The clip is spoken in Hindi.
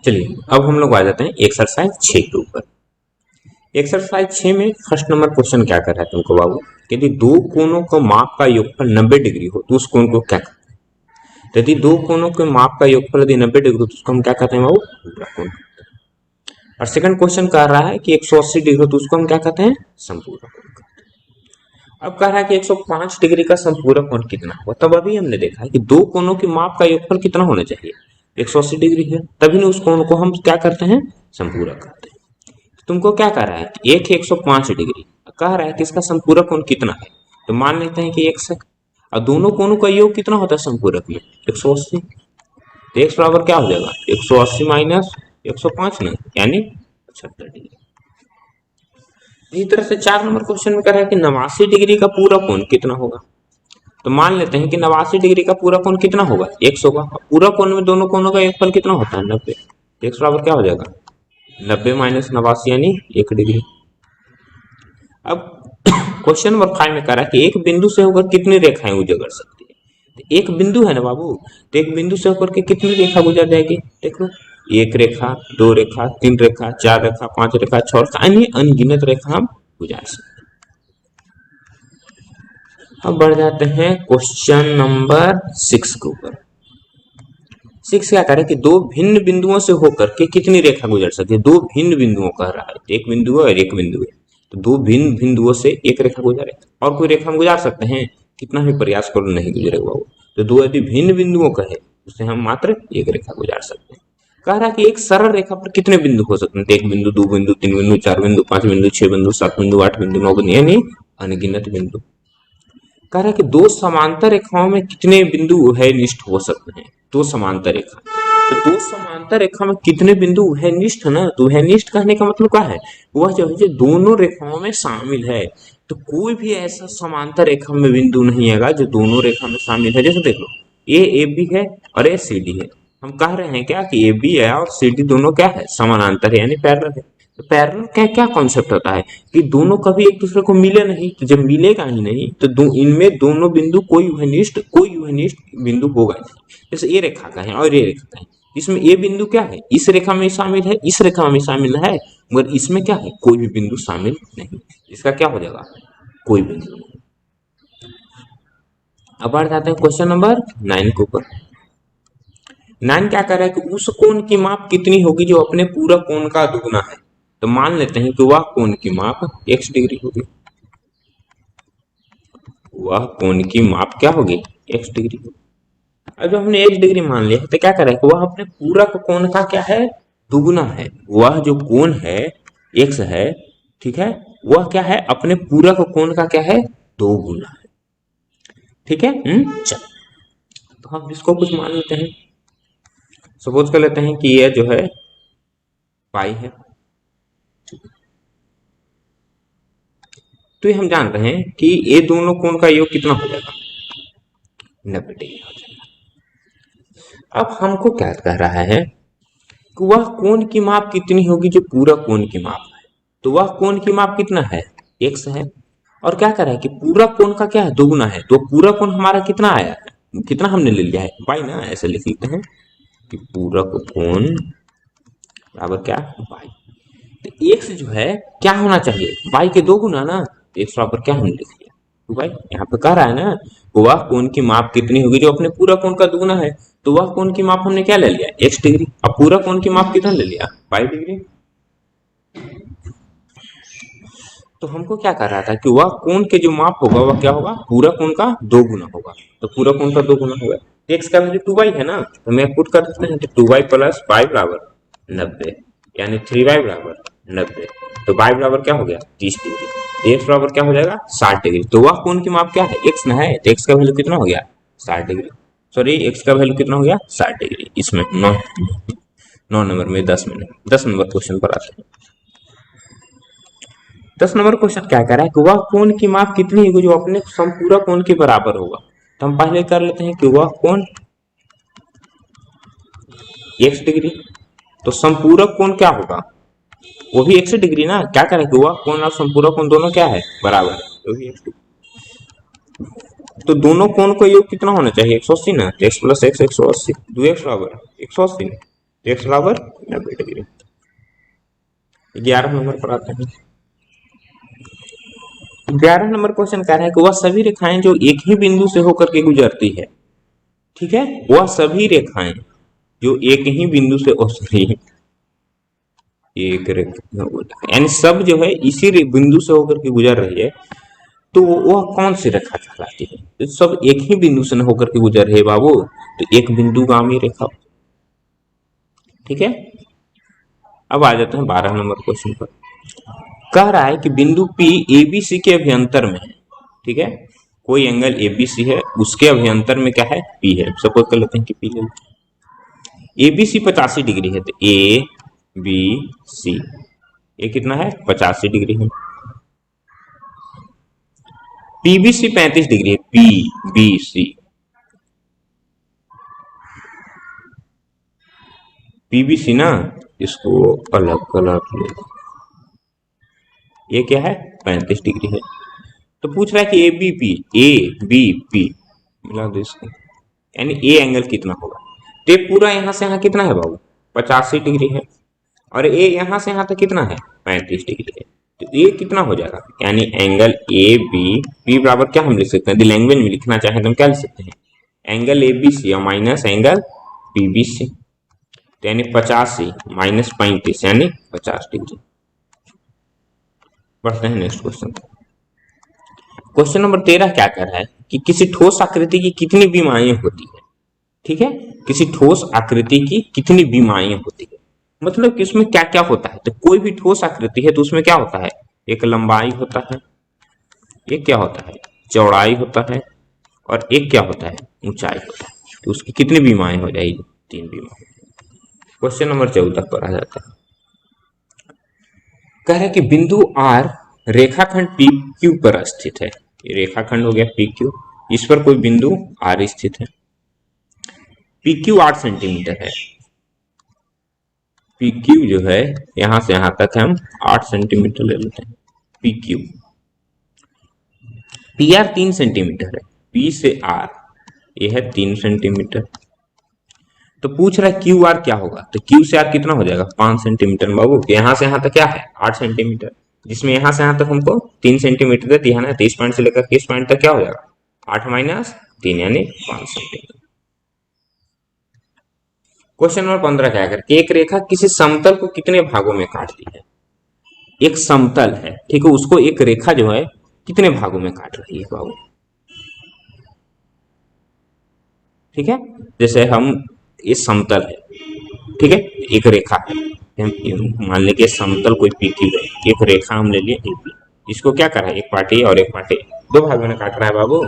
चलिए अब हम लोग आ जाते हैं एक्सरसाइज 6 के ऊपर। एक्सरसाइज 6 में फर्स्ट नंबर क्वेश्चन क्या कर रहा है तुमको बाबू, यदि दो कोनों का माप का योगफल 90 डिग्री हो तो उस कोण को क्या कहते हैं। यदि दो कोनों के माप का योगफल यदि 90 डिग्री हो तो उसको हम क्या कहते हैं बाबू, पूरा कोण। और सेकंड क्वेश्चन कह रहा है कि 180 डिग्री हो तो उसको हम क्या कहते हैं, संपूरक कोण। अब कह रहा है कि 105 डिग्री का संपूरक कोण कितना होगा। तब अभी हमने देखा है कि दो कोनों के माप का योगफल कितना होना चाहिए, 180 डिग्री है, तभी ना उस कोण को हम क्या करते हैं, संपूरक करते हैं। तुमको क्या कह रहा है, एक 105 डिग्री कह रहा है कि इसका संपूरक कोण कितना है, तो मान लेते हैं कि x है। और दोनों कोणों का योग कितना होता है संपूरक में, 180। तो x बराबर क्या हो जाएगा, 180 माइनस 105 ना, यानी 75 डिग्री। इसी तरह से 4 नंबर क्वेश्चन में कह रहा है कि 89 डिग्री का पूरा कोण कितना होगा। तो मान लेते हैं कि 89 डिग्री का पूरा कोण कितना होगा, x होगा। पूरा कोण में दोनों कोणों का योगफल कितना होता है, 90। x बराबर क्या हो जाएगा, 90 माइनस 89 यानी 1 डिग्री। अब क्वेश्चन नंबर 5 में कह रहा है कि एक बिंदु से होकर कितनी रेखाएं गुजर सकती है। तो एक बिंदु है ना बाबू, तो एक बिंदु से होकर के कितनी रेखा गुजर जाएगी, देख लो, एक रेखा, दो रेखा, तीन रेखा, चार रेखा, पांच रेखा, छह रेखा, यानी अनगिनत रेखा हम गुजार सकते हैं। अब बढ़ जाते हैं क्वेश्चन नंबर 6 के ऊपर। 6 क्या करे कि दो भिन्न बिंदुओं से होकर के कितनी रेखा गुजर सकती है। दो भिन्न बिंदुओं कह रहा है, एक बिंदु है और एक बिंदु है, तो दो भिन्न बिंदुओं से एक रेखा गुजरे। और कोई रेखा हम गुजार सकते हैं, कितना भी प्रयास करो नहीं गुजरेगा वो। तो दो यदि भिन्न बिंदुओं का है उससे हम मात्र एक रेखा गुजार सकते हैं। कह रहा है कि एक सरल रेखा पर कितने बिंदु हो सकते हैं, एक बिंदु, दो बिंदु, तीन बिंदु, चार बिंदु, पांच बिंदु, छह बिंदु, सात बिंदु, आठ बिंदु, नौ बिंदु, यानी अनगिनत बिंदु। कह रहा है कि दो समांतर रेखाओं में कितने बिंदु उभयनिष्ठ हो सकते हैं। दो समांतर रेखा, तो दो समांतर रेखा में कितने बिंदु उभयनिष्ठ ना, तो उभयनिष्ठ कहने का मतलब क्या है, वह जो है जो दोनों रेखाओं में शामिल है। तो कोई भी ऐसा समांतर रेखा में बिंदु नहीं आएगा जो दोनों रेखा में शामिल है। जैसे देख लो, ये ए बी है और ये सी डी है। हम कह रहे हैं क्या कि ए बी है और सी डी दोनों क्या है, समानांतर है, यानी पैरेलल है। तो पैरेलल क्या क्या कॉन्सेप्ट होता है कि दोनों कभी एक दूसरे को मिले नहीं, तो जब मिलेगा ही नहीं तो इनमें दोनों बिंदु कोई उभयनिष्ठ बिंदु होगा नहीं। जैसे ये रेखा का है और ये रेखा का है, इसमें ये बिंदु क्या है, इस रेखा में शामिल है, इस रेखा में शामिल है, मगर इसमें क्या है, कोई भी बिंदु शामिल नहीं। इसका क्या हो जाएगा, कोई बिंदु नहीं। अब बढ़ जाते हैं क्वेश्चन नंबर 9 के ऊपर। 9 क्या कर रहा है कि उस कोण की माप कितनी होगी जो अपने पूरा कोण का दुगुना है। तो मान लेते हैं कि वह कोण की माप x डिग्री होगी। वह कोण की माप क्या होगी, x डिग्री होगी। अब जब हमने x डिग्री मान लिया है तो क्या कर रहा है कि वह अपने पूरा कोण का क्या है, दुगुना है। वह जो कोण है x है, ठीक है, वह क्या है, अपने पूरा कोण का क्या है, दो गुना है। ठीक है, चल तो हम इसको कुछ मान लेते हैं। सपोज कर लेते हैं कि यह जो है पाई है। तो ये हम जानते हैं कि ये दोनों कोण का योग कितना हो जाएगा, 90 डिग्री हो जाएगा। अब हमको क्या कह रहा है कि वह कोण की माप कितनी होगी जो पूरा कोण की माप है। तो वह कोण की माप कितना है, x है। और क्या कर रहा है कि पूरा कोण का क्या है, दोगुना है। तो पूरा कोण हमारा कितना आया है, कितना हमने ले लिया है, y ना, ऐसे लिख लेते हैं कि पूरा कोण बराबर क्या, y। तो x जो है क्या होना चाहिए, y के दो गुना ना, तो x बराबर क्या हमने लिख लिया, तो भाई यहाँ पे कह रहा है ना वह कोण की माप कितनी होगी जो अपने पूरा कोण का दुगुना है। तो वह कोण की माप हमने क्या ले लिया, x डिग्री। अब पूरा कोण की माप कितना ले लिया, y डिग्री। तो हमको क्या कर रहा था कि वह कोण के जो माप होगा वह क्या होगा, पूरा कोण का दो गुना होगा। तो पूरा कोण का दो गुना होगा, x का वैल्यू 2y है ना, तो मैं पुट कर देते हैं, तो 2y प्लस y बराबर 90, यानी 3y बराबर 90। तो y बराबर क्या हो गया, 30 डिग्री। x बराबर क्या हो जाएगा, 60 डिग्री। तो वह कोण की माप क्या है, x ना है, तो x का वैल्यू कितना हो गया, 60 डिग्री। सॉरी, x का वैल्यू कितना हो गया, 60 डिग्री। इसमें 9 नंबर में 10 में 10 नंबर क्वेश्चन पर आते हैं। 10 नंबर क्वेश्चन क्या कह रहा है कि वह कोण की माप कितनी होगी जो अपने संपूरा कोण के बराबर होगा। तो हम पहले कर लेते हैं कि वह कोण x डिग्री, तो संपूरक कोण क्या होगा, वो भी x डिग्री ना। क्या करें कि वह कोण और संपूरक कोण दोनों क्या है, बराबर है, तो भी x डिग्री। तो दोनों कोण का योग कितना होना चाहिए, 180 ना, तो x प्लस x 180, 2x बराबर 180। तो x बराबर 90 डिग्री। 11 नंबर पर आते हैं। 11 नंबर क्वेश्चन कह रहा है कि वह सभी रेखाएं जो एक ही बिंदु से होकर के गुजरती है, ठीक है, वह सभी रेखाएं जो एक ही बिंदु से सॉरी एक रेखा यानी सब जो है इसी बिंदु से होकर के गुजर रही है, तो वह कौन सी रेखा कहलाती है? तो सब एक ही बिंदु से न होकर के गुजर रहे बाबू, तो एक बिंदुगामी रेखा, ठीक है। अब आ जाते हैं 12 नंबर क्वेश्चन पर। कह रहा है कि बिंदु P ABC के अभ्यंतर में है, ठीक है, कोई एंगल ABC है, उसके अभ्यंतर में क्या है? P है। सपोज कर लेते हैं कि P ले लेते हैं। ABC 85 डिग्री है, तो ABC ये कितना है? 85 डिग्री है। PBC 35 डिग्री है, PBC PBC ना, इसको अलग कलर ले, ये क्या है? 35 डिग्री है। तो पूछ रहा है कि ABP मिला दो इसको, यानी ए एंगल कितना होगा? तो पूरा यहां से यहां कितना है बाबू? 85 डिग्री है, और ए यहां से यहां तक कितना है? 35 डिग्री है। तो ये कितना हो जाएगा? यानी एंगल ए बी पी बराबर क्या हम लिख सकते हैं? यदि लैंग्वेज में लिखना चाहें तो हम क्या लिख सकते हैं? Angle A B C minus angle P B C, तो यानी 85 माइनस 35 यानी 50 डिग्री। बढ़ते हैं नेक्स्ट क्वेश्चन। क्वेश्चन नंबर 13 क्या कर रहा है कि किसी ठोस आकृति की कितनी विमाएं होती है, ठीक है, किसी ठोस आकृति की कितनी विमाएं होती है, मतलब कि उसमें क्या क्या होता है। तो कोई भी ठोस आकृति है तो उसमें क्या होता है? एक लंबाई होता है, एक क्या होता है? चौड़ाई होता है, और एक क्या होता है? ऊंचाई होता है। तो उसकी कितनी विमाएं हो जाएगी? 3 विमाएं। क्वेश्चन नंबर 14 पर आ जाता है। कह रहा है कि बिंदु R रेखाखंड पी क्यू पर स्थित है। ये रेखाखंड हो गया पी क्यू, इस पर कोई बिंदु R स्थित है। पी क्यू 8 सेंटीमीटर है। पी क्यू जो है यहां से यहां तक हम 8 सेंटीमीटर ले लेते हैं। P Q. P R 3 centimetre है, पी से आर ये है 3 सेंटीमीटर। तो पूछ रहा है क्यू आर क्या होगा? तो क्यू से आर कितना हो जाएगा? 5 सेंटीमीटर बाबू। यहां से यहां तक क्या है? 8 सेंटीमीटर, जिसमें यहां से यहां तक हमको 3 सेंटीमीटर दे दिया ना, तो इस पॉइंट से लेकर इस पॉइंट तक क्या हो जाएगा? 8 माइनस 3 यानी 5 सेंटीमीटर। क्वेश्चन नंबर 15 क्या कर कि एक रेखा किसी समतल को कितने भागों में काटती है? एक समतल है, ठीक है, उसको एक रेखा जो है कितने भागों में काट रही है बाबू? ठीक है, जैसे हम ये समतल है, ठीक है, एक रेखा है, हम मान लेंगे समतल कोई पी क्यू है, एक रेखा हम ले लिए ए पी, इसको क्या करा है? एक पार्ट ए और एक पार्ट ए, दो भागों में काट रहा है बाबू।